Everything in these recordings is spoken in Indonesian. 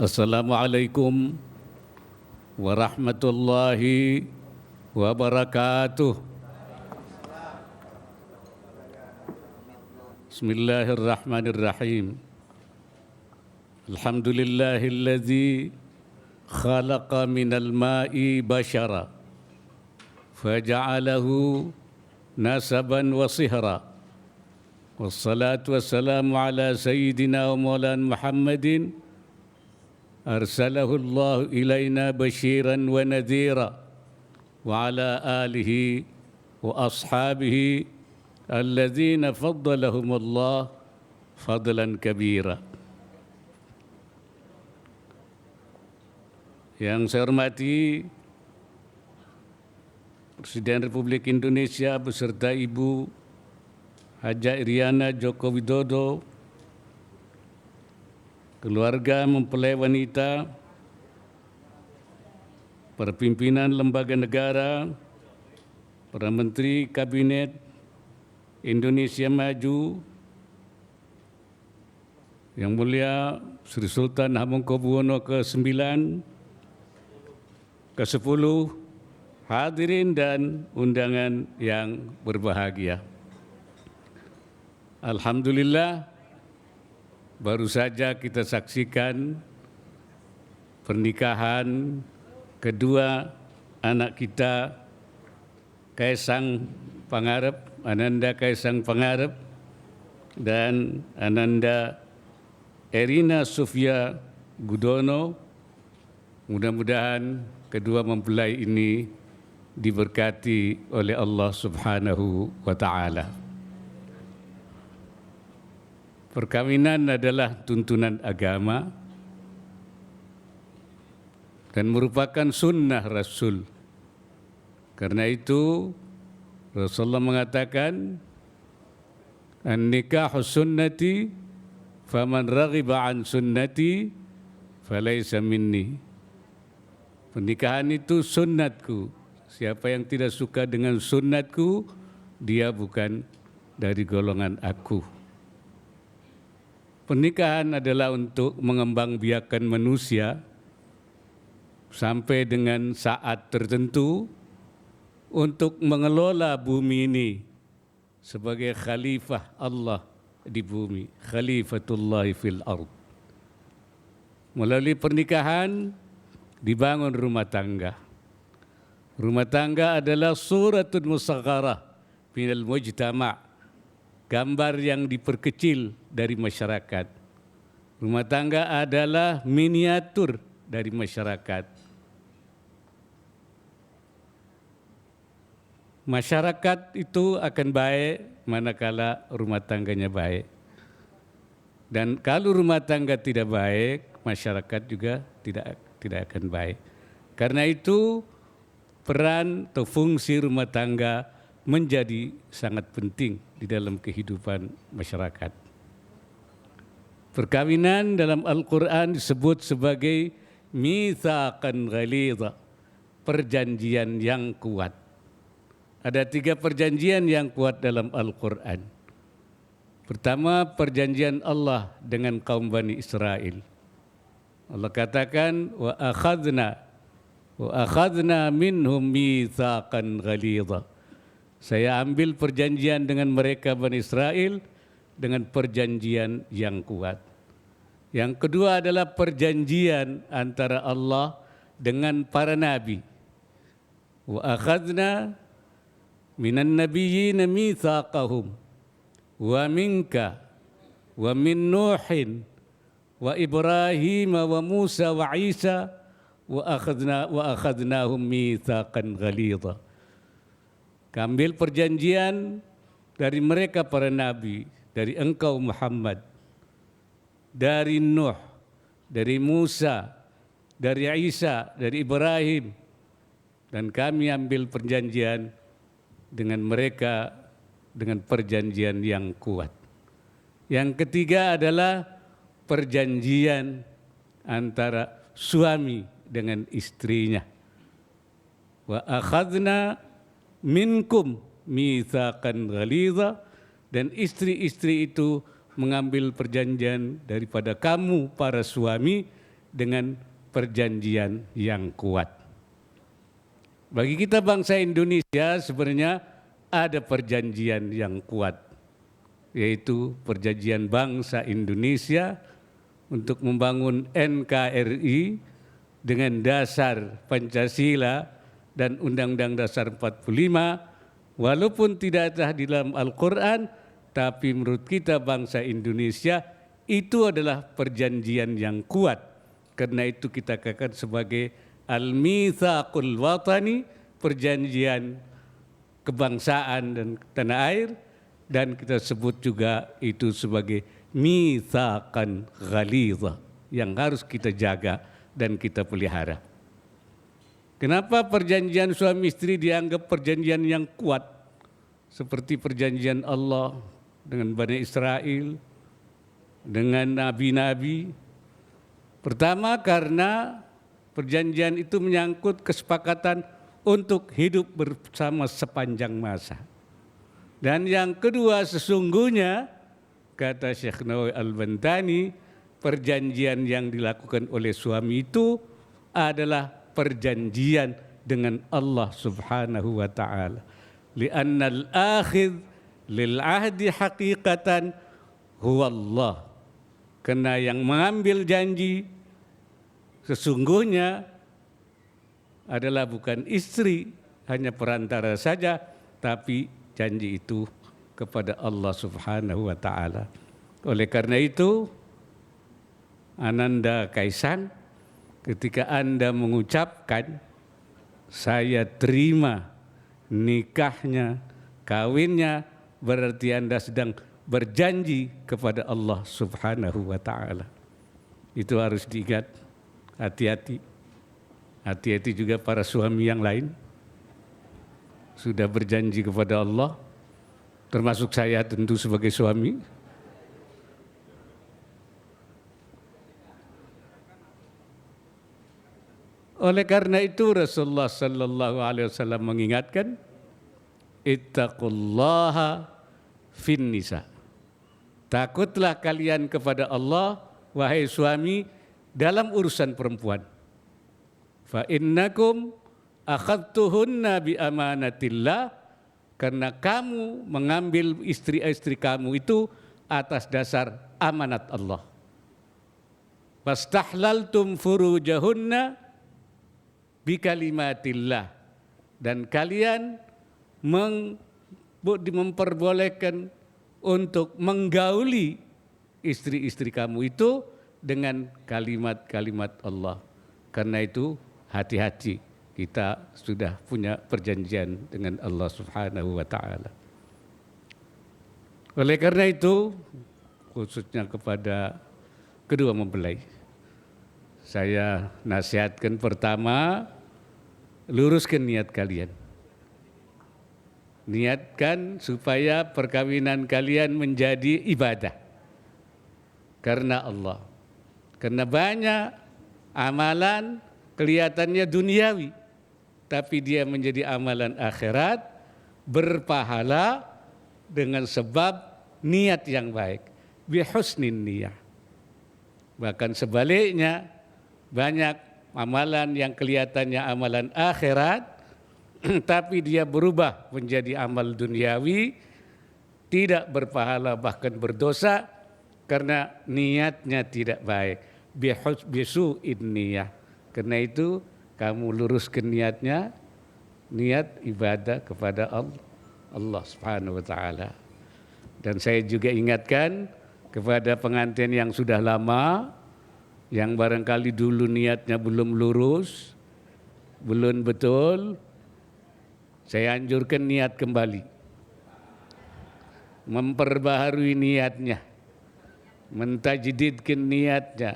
Assalamualaikum warahmatullahi wabarakatuh. Bismillahirrahmanirrahim. Alhamdulillahilladzi khalaqa minal ma'i bashara faja'alahu nasaban wa sihra. Wassalatu wassalamu ala sayyidina wa maulana Muhammadin arsalahu Allah ilaina basyiran wa nadhira wa ala alihi wa ashabihi alladzina faddalahum Allah fadlan kabira. Yang saya hormati Presiden Republik Indonesia beserta Ibu Haja Iriana Joko Widodo, keluarga mempelai wanita, para pimpinan lembaga negara, para menteri kabinet Indonesia Maju, Yang Mulia Sri Sultan Hamengkubuwono ke-9, ke-10, hadirin dan undangan yang berbahagia. Alhamdulillah, baru saja kita saksikan pernikahan kedua anak kita, Kaisang Pangarep, Ananda Kaisang Pangarep, dan Ananda Erina Sofia Gudono. Mudah-mudahan kedua mempelai ini diberkati oleh Allah Subhanahu wa Ta'ala. Perkawinan adalah tuntunan agama dan merupakan sunnah Rasul. Karena itu Rasulullah mengatakan, "An-nikahu sunnati, faman raghiba an sunnati, falaysa minni." Pernikahan itu sunnatku. Siapa yang tidak suka dengan sunnatku, dia bukan dari golongan aku. Pernikahan adalah untuk mengembangbiakan manusia sampai dengan saat tertentu untuk mengelola bumi ini sebagai khalifah Allah di bumi, khalifatullah fil ard. Melalui pernikahan dibangun rumah tangga. Rumah tangga adalah suratun musagharah minal mujtama', gambar yang diperkecil dari masyarakat. Rumah tangga adalah miniatur dari masyarakat. Masyarakat itu akan baik manakala rumah tangganya baik. Dan kalau rumah tangga tidak baik, masyarakat juga tidak akan baik. Karena itu peran atau fungsi rumah tangga menjadi sangat penting di dalam kehidupan masyarakat. Perkawinan dalam Al-Quran disebut sebagai mitsaqan ghalidha, perjanjian yang kuat. Ada 3 perjanjian yang kuat dalam Al-Quran. Pertama, perjanjian Allah dengan kaum Bani Israel. Allah katakan, wa akhadna minhum mitsaqan ghalidha. Saya ambil perjanjian dengan mereka Bani Israel dengan perjanjian yang kuat. Yang kedua adalah perjanjian antara Allah dengan para nabi. Wa akhadna minan nabiyyina mitsaqahum wa minka wa min Nuhin wa Ibrahim wa Musa wa Isa wa akhadnahum mitsaqan ghalidha. Ambil perjanjian dari mereka para nabi, dari engkau Muhammad, dari Nuh, dari Musa, dari Isa, dari Ibrahim, dan kami ambil perjanjian dengan mereka dengan perjanjian yang kuat. Yang ketiga adalah perjanjian antara suami dengan istrinya. Wa akhadna minkum mitsaqan ghalidha, dan istri-istri itu mengambil perjanjian daripada kamu para suami dengan perjanjian yang kuat. Bagi kita bangsa Indonesia sebenarnya ada perjanjian yang kuat, yaitu Perjanjian Bangsa Indonesia untuk membangun NKRI dengan dasar Pancasila dan Undang-Undang Dasar 45, walaupun tidak ada di dalam Al-Quran, tapi menurut kita bangsa Indonesia itu adalah perjanjian yang kuat. Karena itu kita katakan sebagai Al-Mitsaqul Watani, perjanjian kebangsaan dan tanah air, dan kita sebut juga itu sebagai mitsaqan ghalidha yang harus kita jaga dan kita pelihara. Kenapa perjanjian suami istri dianggap perjanjian yang kuat seperti perjanjian Allah dengan Bani Israel, dengan nabi-nabi? Pertama, karena perjanjian itu menyangkut kesepakatan untuk hidup bersama sepanjang masa. Dan yang kedua, sesungguhnya kata Syekh Nawawi Al-Bantani, perjanjian yang dilakukan oleh suami itu adalah perjanjian dengan Allah Subhanahu wa taala. Li'anna al-akhidh lil ahdi haqiqatan huwa Allah. Karena yang mengambil janji sesungguhnya adalah bukan istri, hanya perantara saja, tapi janji itu kepada Allah Subhanahu wa taala. Oleh karena itu, Ananda Kaisang, ketika Anda mengucapkan saya terima nikahnya, kawinnya, berarti Anda sedang berjanji kepada Allah Subhanahu wa taala. Itu harus diingat, hati-hati. Hati-hati juga para suami yang lain. Sudah berjanji kepada Allah, termasuk saya tentu sebagai suami. Oleh karena itu Rasulullah sallallahu alaihi wasallam mengingatkan, ittaqullaha fin nisa. Takutlah kalian kepada Allah wahai suami dalam urusan perempuan. Fa innakum akhadtuhunna bi amanatillah, karena kamu mengambil istri-istri kamu itu atas dasar amanat Allah. Fastahlaltum furujahunna bi kalimatillah, dan kalian memperbolehkan untuk menggauli istri-istri kamu itu dengan kalimat-kalimat Allah. Karena itu hati-hati, kita sudah punya perjanjian dengan Allah Subhanahu wa taala. Oleh karena itu, khususnya kepada kedua mempelai, saya nasihatkan pertama, luruskan niat kalian. Niatkan supaya perkawinan kalian menjadi ibadah karena Allah. Karena banyak amalan kelihatannya duniawi, tapi dia menjadi amalan akhirat, berpahala dengan sebab niat yang baik, bihusnin niyah. Bahkan sebaliknya, banyak amalan yang kelihatannya amalan akhirat, tapi dia berubah menjadi amal duniawi, tidak berpahala bahkan berdosa karena niatnya tidak baik, bisu'in niyah. Karena itu kamu luruskan niatnya, niat ibadah kepada Allah Subhanahu wa taala. Dan saya juga ingatkan kepada pengantin yang sudah lama, yang barangkali dulu niatnya belum lurus, belum betul, saya anjurkan niat kembali. Memperbaharui niatnya, mentajdidkan niatnya,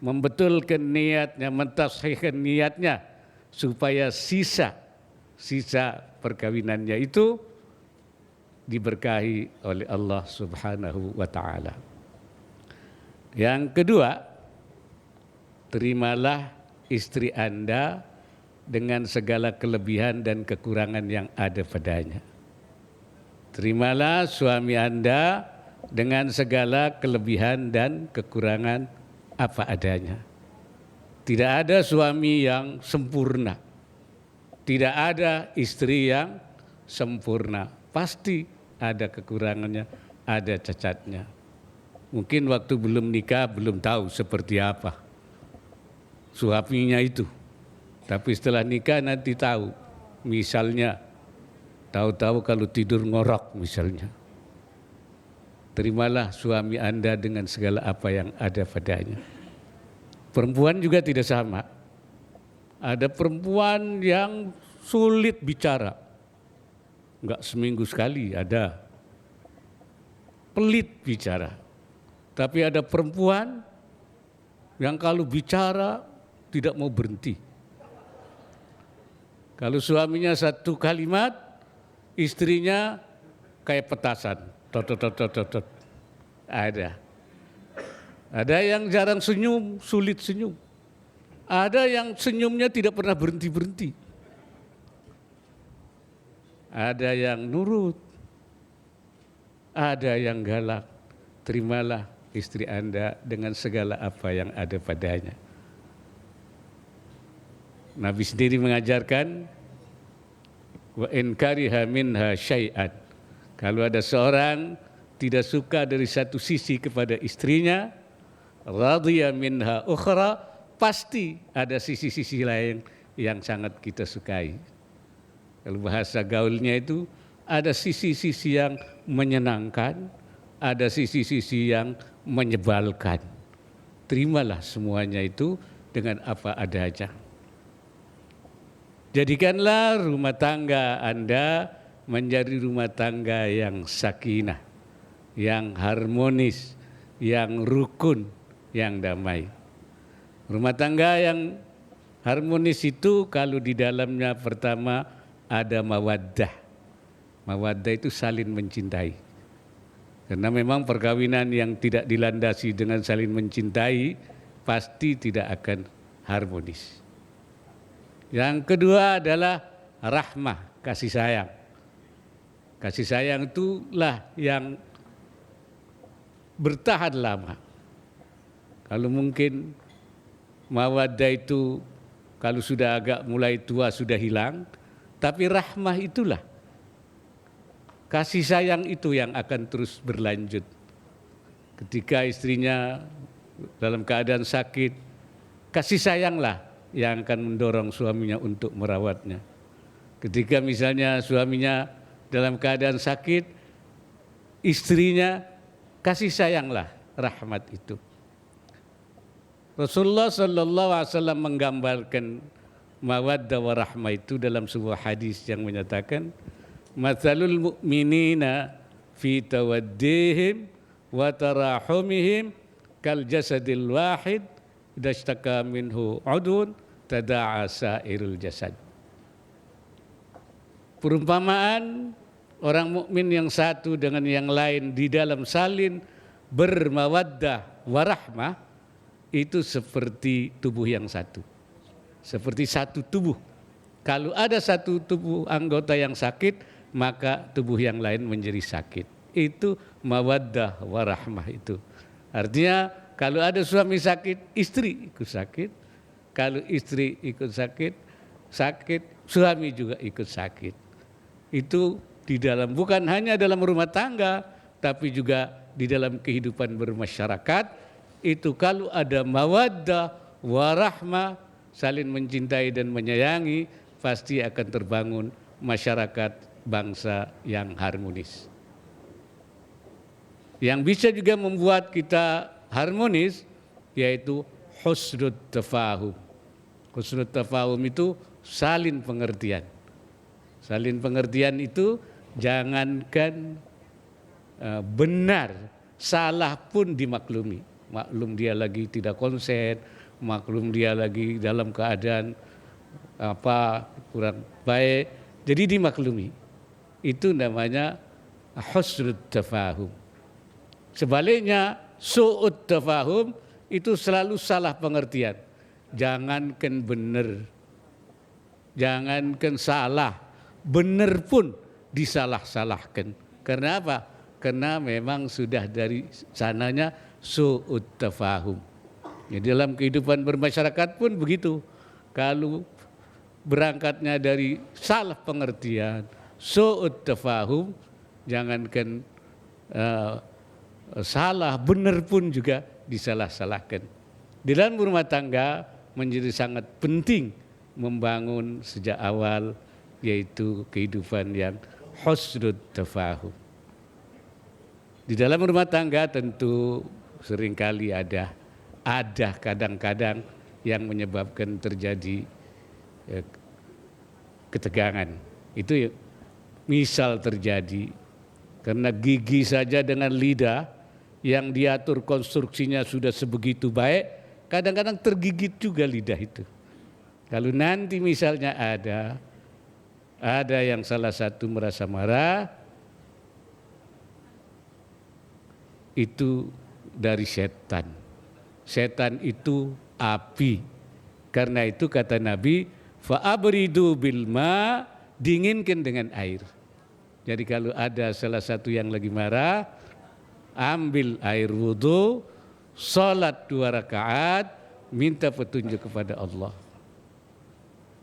membetulkan niatnya, mentashihkan niatnya, supaya sisa perkawinannya itu diberkahi oleh Allah Subhanahu wa taala. Yang kedua, terimalah istri Anda dengan segala kelebihan dan kekurangan yang ada padanya. Terimalah suami Anda dengan segala kelebihan dan kekurangan apa adanya. Tidak ada suami yang sempurna. Tidak ada istri yang sempurna. Pasti ada kekurangannya, ada cacatnya. Mungkin waktu belum nikah belum tahu seperti apa suaminya itu. Tapi setelah nikah nanti tahu. Misalnya, tahu-tahu kalau tidur ngorok misalnya. Terimalah suami Anda dengan segala apa yang ada padanya. Perempuan juga tidak sama. Ada perempuan yang sulit bicara. Enggak seminggu sekali ada. Pelit bicara. Tapi ada perempuan yang kalau bicara tidak mau berhenti. Kalau suaminya satu kalimat, istrinya kayak petasan. Tot, tot, tot, tot, tot. Ada. Ada yang jarang senyum, sulit senyum. Ada yang senyumnya tidak pernah berhenti-berhenti. Ada yang nurut. Ada yang galak. Terimalah istri Anda dengan segala apa yang ada padanya. Nabi sendiri mengajarkan wa in kariha minha syai'an. Kalau ada seorang tidak suka dari satu sisi kepada istrinya, radhiya minha ukhra, pasti ada sisi-sisi lain yang sangat kita sukai. Kalau bahasa gaulnya itu ada sisi-sisi yang menyenangkan, ada sisi-sisi yang menyebalkan. Terimalah semuanya itu dengan apa adanya. Jadikanlah rumah tangga Anda menjadi rumah tangga yang sakinah, yang harmonis, yang rukun, yang damai. Rumah tangga yang harmonis itu kalau di dalamnya pertama ada mawaddah. Mawaddah itu saling mencintai. Karena memang perkawinan yang tidak dilandasi dengan saling mencintai pasti tidak akan harmonis. Yang kedua adalah rahmah, kasih sayang. Kasih sayang itulah yang bertahan lama. Kalau mungkin mawaddah itu kalau sudah agak mulai tua sudah hilang, tapi rahmah itulah, kasih sayang itu yang akan terus berlanjut. Ketika istrinya dalam keadaan sakit, kasih sayanglah yang akan mendorong suaminya untuk merawatnya. Ketika misalnya suaminya dalam keadaan sakit, istrinya kasih sayanglah rahmat itu. Rasulullah SAW menggambarkan mawaddah wa rahmah itu dalam sebuah hadis yang menyatakan, matsalul mu'minina fi tawaddihim wa tarahumihim kal jasadil wahid idashtaka minhu udun tada'a sairul jasad. Perumpamaan orang mukmin yang satu dengan yang lain di dalam saling bermawaddah warahmah itu seperti tubuh yang satu. Seperti satu tubuh. Kalau ada satu tubuh anggota yang sakit, maka tubuh yang lain menjadi sakit. Itu mawaddah warahmah itu. Artinya kalau ada suami sakit, istri ikut sakit. Kalau istri ikut sakit, suami juga ikut sakit. Itu di dalam, bukan hanya dalam rumah tangga, tapi juga di dalam kehidupan bermasyarakat. Itu kalau ada mawaddah warahmah, saling mencintai dan menyayangi, pasti akan terbangun masyarakat bangsa yang harmonis. Yang bisa juga membuat kita harmonis yaitu husnul tafahum. Husnul tafahum itu saling pengertian. Saling pengertian itu jangankan benar, salah pun dimaklumi. Maklum dia lagi tidak konsen, maklum dia lagi dalam keadaan kurang baik, jadi dimaklumi. Itu namanya husnul tafahum. Sebaliknya su'ud tafahum itu selalu salah pengertian. Jangankan benar, jangankan salah, benar pun disalah-salahkan. Karena apa? Karena memang sudah dari sananya su'ud tafahum. Ya, dalam kehidupan bermasyarakat pun begitu. Kalau berangkatnya dari salah pengertian, su'ut tafahum, jangankan salah, benar pun juga disalah-salahkan. Di dalam rumah tangga menjadi sangat penting membangun sejak awal, yaitu kehidupan yang husnul tafahum. Di dalam rumah tangga tentu seringkali ada kadang-kadang yang menyebabkan terjadi ketegangan. Itu misal terjadi karena gigi saja dengan lidah yang diatur konstruksinya sudah sebegitu baik, kadang-kadang tergigit juga lidah itu. Kalau nanti misalnya ada yang salah satu merasa marah, itu dari setan. Setan itu api. Karena itu kata Nabi, fa'abridu bil ma, dinginkan dengan air. Jadi kalau ada salah satu yang lagi marah, ambil air wudhu, salat 2 rakaat, minta petunjuk kepada Allah.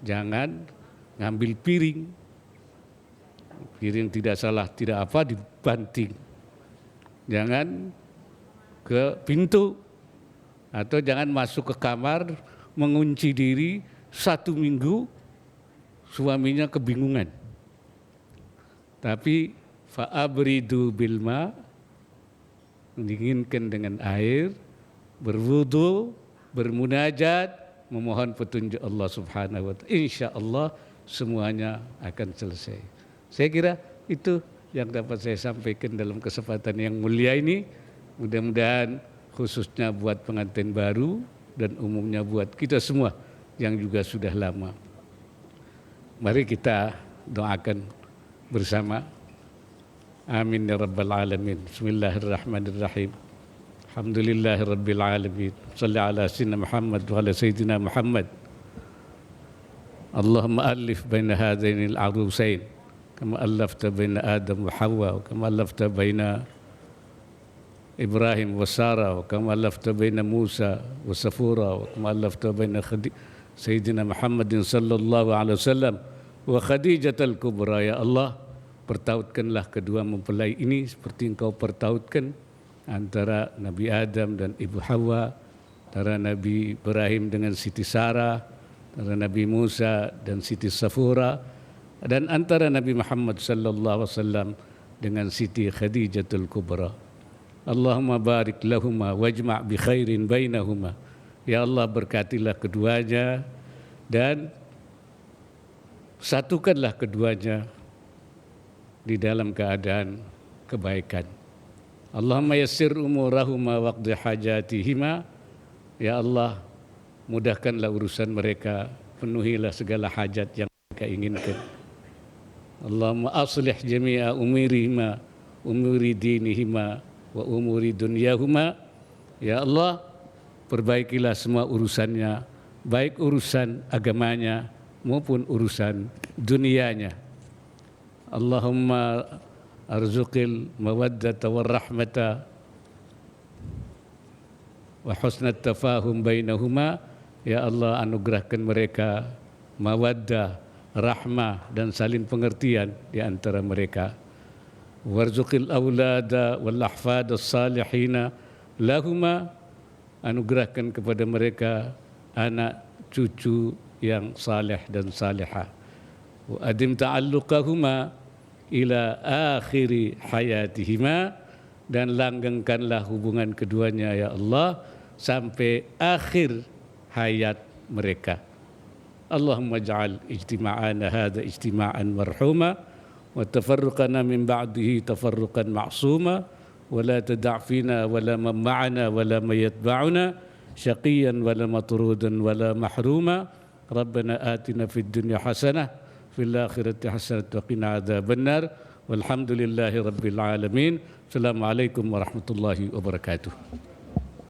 Jangan ngambil piring. Piring tidak salah, tidak apa, dibanting. Jangan ke pintu atau jangan masuk ke kamar mengunci diri 1 minggu, suaminya kebingungan. Tapi fa'abridu bilma, dinginkan dengan air, berwudu, bermunajat, memohon petunjuk Allah Subhanahu wa ta'ala. Insya Allah semuanya akan selesai. Saya kira itu yang dapat saya sampaikan dalam kesempatan yang mulia ini. Mudah-mudahan khususnya buat pengantin baru dan umumnya buat kita semua yang juga sudah lama. Mari kita doakan bersama. Amin ya rabbal alamin. Bismillahirrahmanirrahim. Alhamdulillahirabbil alamin. Shalli ala sayyidina Muhammad wa ala sayyidina Muhammad. Allahumma alif baina hadainil arusain kama allafta baina Adam wa Hawa, kama allafta baina Ibrahim wa Sarah, kama allafta baina Musa wa Safura, kama allafta baina Sayyidina Muhammadin sallallahu alaihi wasallam wa Khadijatul Kubra. Ya Allah, pertautkanlah kedua mempelai ini seperti Engkau pertautkan antara Nabi Adam dan Ibu Hawa, antara Nabi Ibrahim dengan Siti Sarah, antara Nabi Musa dan Siti Safura, dan antara Nabi Muhammad sallallahu alaihi wasallam dengan Siti Khadijatul Kubra. Allahumma barik lahuma wajma' bi khairin bainahuma. Ya Allah, berkatilah keduanya dan satukanlah keduanya di dalam keadaan kebaikan. Allahumma yassir umurahuma waqdi hajatihima. Ya Allah, mudahkanlah urusan mereka, penuhilah segala hajat yang mereka inginkan. Allahumma aslih jami'a umurihima, umuri dinihima wa umuri dunyahuma. Ya Allah, perbaikilah semua urusannya, baik urusan agamanya maupun urusan dunianya. Allahumma arzuqil mawaddata warahmata wa husnat tafahum bainahuma. Ya Allah, anugerahkan mereka mawaddah, rahmah dan saling pengertian di antara mereka. Warzuqil aulada wal ahfad as-salihina lahuma, anugerahkan kepada mereka anak cucu yang saleh dan salihah. Wa adim ta'alluqahuma ila akhiri hayatihima, dan langgengkanlah hubungan keduanya ya Allah sampai akhir hayat mereka. Allahumma ja'al ijtima'ana hadha ijtima'an marhuma wa tafarruqana min ba'dihi tafarruqan ma'suma wa la tada' fina wa la man ma'ana wa la man yatba'una syaqiyan wa la matrudan wa la mahruma. Rabbana atina fid dunya hasanah fil akhirati hasanah wa qina adzabannar. Walhamdulillahi rabbil alamin. Assalamualaikum warahmatullahi wabarakatuh.